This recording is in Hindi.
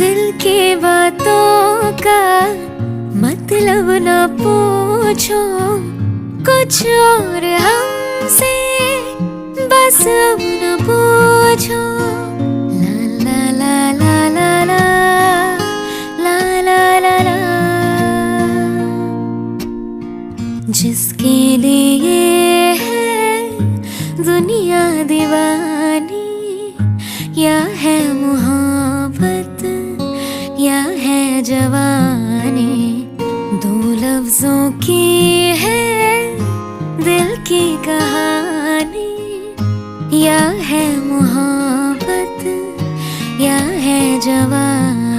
दिल की बातों का मतलब न पूछो, कुछ और हमसे बस अब न पूछो। ला ला ला ला ला ला ला ला ला। जिसके लिए है दुनिया दीवानी, या है मोहब्बत या है जवानी, दो लफ्जों की है दिल की कहानी, या है मोहब्बत या है जवानी।